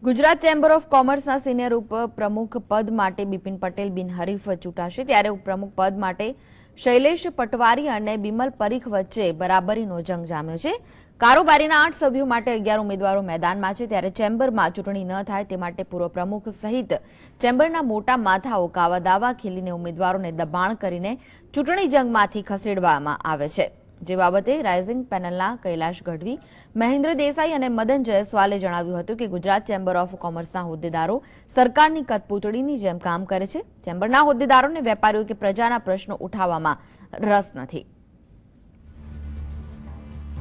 Gujarat chamber of કોમર્સના senior ઉપપ્રમુખ પદ માટે બિપિન પટેલ બિનહરીફ ચૂંટાશે ત્યારે ઉપપ્રમુખ પદ માટે શૈલેષ પટવારી અને બિમલ પરીખ વચ્ચે બરાબરીનો જંગ જામ્યો છે। કારોબારીના 8 સભ્યો માટે 11 ઉમેદવારો મેદાનમાં છે ત્યારે ચેમ્બરમાં ચૂંટણી ન થાય તે માટે પૂર્વ પ્રમુખ સહિત ચેમ્બરના મોટા માથાઓ કાવા દાવા ખીલીને ઉમેદવારોને દબાણ કરીને ચૂંટણી જંગમાંથી ખસેડવામાં આવે છે। જે બાબતે રાઇઝિંગ પેનલના કૈલાશ ગઢવી, મહેન્દ્ર દેસાઈ અને મદન જયસ્વાલે જણાવ્યું હતું કે ગુજરાત ચેમ્બર ઓફ કોમર્સના હોદ્દેદારો સરકારની કઠપૂતળીની જેમ કામ કરે છે। ચેમ્બરના હોદ્દેદારોને વેપારીઓ કે પ્રજાના પ્રશ્નો ઉઠાવવામાં રસ નથી।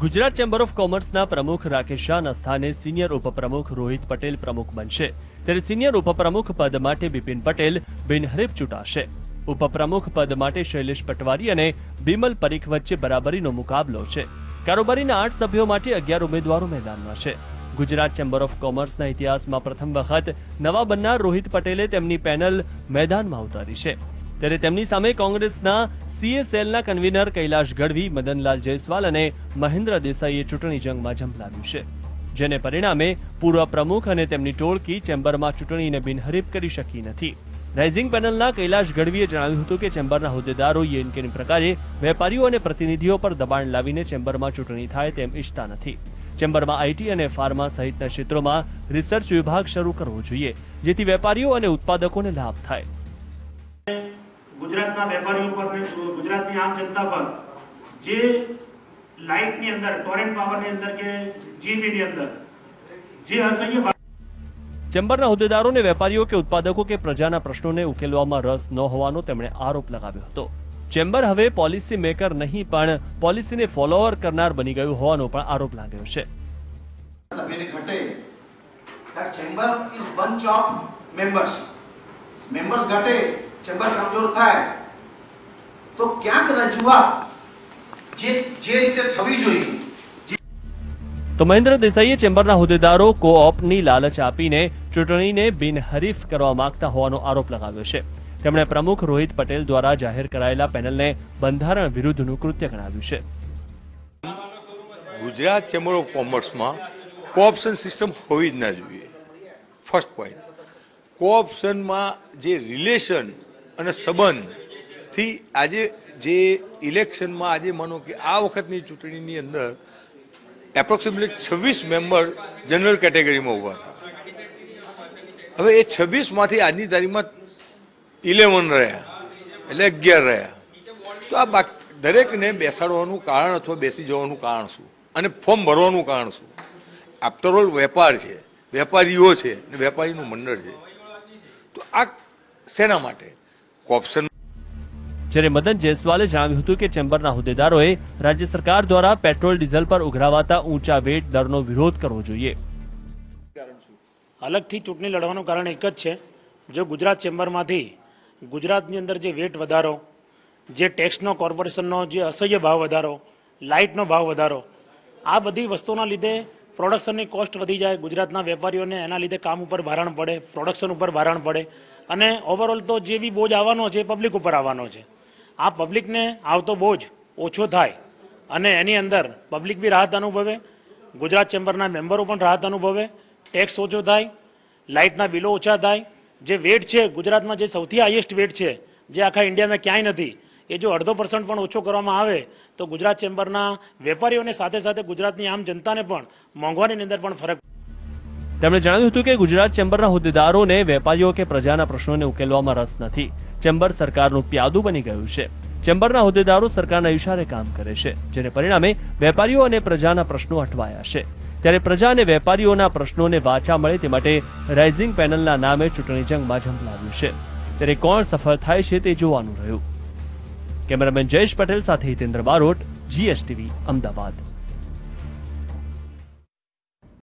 गुजरात चेम्बर ऑफ कॉमर्सना प्रमुख राकेश शाहना स्थाने सीनियर उपप्रमुख रोहित पटेल प्रमुख बनशे त्यारे सीनियर उपप्रमुख पद माटे बिपिन पटेल बिनहरीफ चूंटाशे। उपप्रमुख पद माटे शैलेष पटवारी अने बिमल परीख वच्चे बराबरीनो मुकाबलो छे। कारोबारीना 8 सभ्यो माटे 11 उमेदवारो मैदानमां छे। गुजरात चेम्बर ऑफ कॉमर्सना इतिहासमां प्रथम वखत नवा बननार रोहित पटेले तेमनी पेनल मैदानमां उतारी छे त्यारे तेमनी सामे कांग्रेसना सीएसएलना कन्वीनर कैलाश गढ़वी, मदनलाल जयस्वाल अने महेन्द्र देसाईए चूंटणी जंगमां झंपलाव्युं छे जेने परिणामे पूर्व प्रमुख अने तेमनी टोळकी चेम्बरमां चूंटणीने बिनहरीफ करी शकी नथी। राइजिंग पेनलना कैलाश गढ़वीए जणाव्युं हतुं के चेम्बरना होद्देदारो येनकेनी प्रकारे वेपारीओ अने प्रतिनिधिओ पर दबाण लावीने चेम्बरमां चूंटणी थाय तेम इच्छता नथी। चेम्बरमां आईटी अने फार्मा सहितना क्षेत्रोमां रिसर्च विभाग शरू करवो जोईए जेथी वेपारीओ अने उत्पादकोने लाभ थाय। गुजरातना वेपारीओ पर गुजरातनी आम जनता पर जे लाइटनी अंदर टोरेंट पावरनी अंदर के जीबीनी अंदर जे असह्य चेम्बरना होद्देदारोने वेपारीओ के उत्पादकों के प्रजाना प्रश्नोने उकेलवामां रस न होवानो तेमणे आरोप लगाव्यो हतो। चेम्बर हवे पॉलिसी मेकर नहीं पण पॉलिसीने फॉलोअर करनार बनी गयुं होવાનો पण आरोप लाग्यो छे। सभ्यने घटे that chamber is bunch of members घटे चेम्बर कमजोर थाय तो क्यांक रजूआत जे रीते थवी जोईए। तो महेन्द्र देसाईए चेम्बरना होद्देदारो कोऑपनी लालच आपीने चूंटणीने बिनहरीफ करवा मांगता होવાનો आरोप लगाव्यो छे। તેમણે પ્રમુખ રોહિત પટેલ દ્વારા જાહેર કરાયેલા પેનલને બંધારણ વિરુદ્ધનું કૃત્ય ગણાવ્યું છે। ગુજરાત ચેમ્બર ઓફ કોમર્સમાં કોઓપ્શન સિસ્ટમ હોવી જ ના જોઈએ। ફર્સ્ટ પોઈન્ટ, કોઓપ્શનમાં જે રિલેશન અને સંબંધથી આજે જે ઇલેક્શનમાં આજે માનો કે આ વખતની ચૂંટણીની અંદર એપ્રોક્સિમેટલી 26 મેમ્બર જનરલ કેટેગરીમાં ઊભા હતા। હવે એ 26માંથી આજની તારીખમાં 11 રહ્યા એટલે 11 રહ્યા તો આ દરેકને બેસાડવાનું કારણ અથવા બેસી જવાનું કારણ શું અને ફોર્મ ભરવાનું કારણ શું? આફ્ટરઓલ વેપાર છે, વેપારીઓ છે અને વેપારીનું મંડળ છે તો આ શેના માટે કોઓપ્શન। જ્યારે મદન જયસ્વાલે જણાવ્યું હતું કે ચેમ્બરના હોદ્દેદારોએ રાજ્ય સરકાર દ્વારા પેટ્રોલ ડીઝલ પર ઉઘરાવાતા ઊંચા વેટ દરનો વિરોધ કરવો જોઈએ। અલગથી ચૂંટણી લડવાનું કારણ એક જ છે, જો ગુજરાત ચેમ્બરમાંથી ગુજરાતની અંદર જે વેટ વધારો, જે ટેક્સનો કોર્પોરેશનનો જે અસહ્ય ભાવ વધારો, લાઇટનો ભાવ વધારો, આ બધી વસ્તુઓના લીધે પ્રોડક્શનની કોસ્ટ વધી જાય, ગુજરાતના વેપારીઓને એના લીધે કામ ઉપર ભારણ પડે, પ્રોડક્શન ઉપર ભારણ પડે અને ઓવરઓલ તો જે બી બોજ આવવાનો છે એ પબ્લિક ઉપર આવવાનો છે। આ પબ્લિકને આવતો બોજ ઓછો થાય અને એની અંદર પબ્લિક બી રાહત અનુભવે, ગુજરાત ચેમ્બરના મેમ્બરો પણ રાહત અનુભવે, ટેક્સ ઓછો થાય, લાઇટના બિલો ઓછા થાય। જે વેટ છે ગુજરાતમાં જે સૌથી હાઈએસ્ટ વેટ છે જે આખા ઇન્ડિયામાં ક્યાંય નથી, એ જો 0.5% પણ ઓછો કરવામાં આવે તો ગુજરાત ચેમ્બરના વેપારીઓને સાથે સાથે ગુજરાતની આમ જનતાને પણ મોંઘવારીની અંદર પણ ફરક। તેમણે જણાવ્યું હતું કે ગુજરાત ચેમ્બરના હોદ્દેદારોને વેપારીઓ કે પ્રજાના પ્રશ્નોને ઉકેલવામાં રસ નથી। ચેમ્બર સરકારનું પ્યાદું બની ગયું છે। ચેમ્બરના હોદ્દેદારો સરકારના ઇશારે કામ કરે છે જેને પરિણામે વેપારીઓ અને પ્રજાના પ્રશ્નો અટવાયા છે। ત્યારે પ્રજા અને વેપારીઓના પ્રશ્નોને વાચા મળે તે માટે રાઇઝિંગ પેનલના નામે ચૂંટણી જંગમાં ઝંપલાવ્યું છે। ત્યારે કોણ સફળ થાય છે તે જોવાનું રહ્યું। કેમેરામેન જયેશ પટેલ સાથે હિતેન્દ્ર બારોટ, GSTV, અમદાવાદ।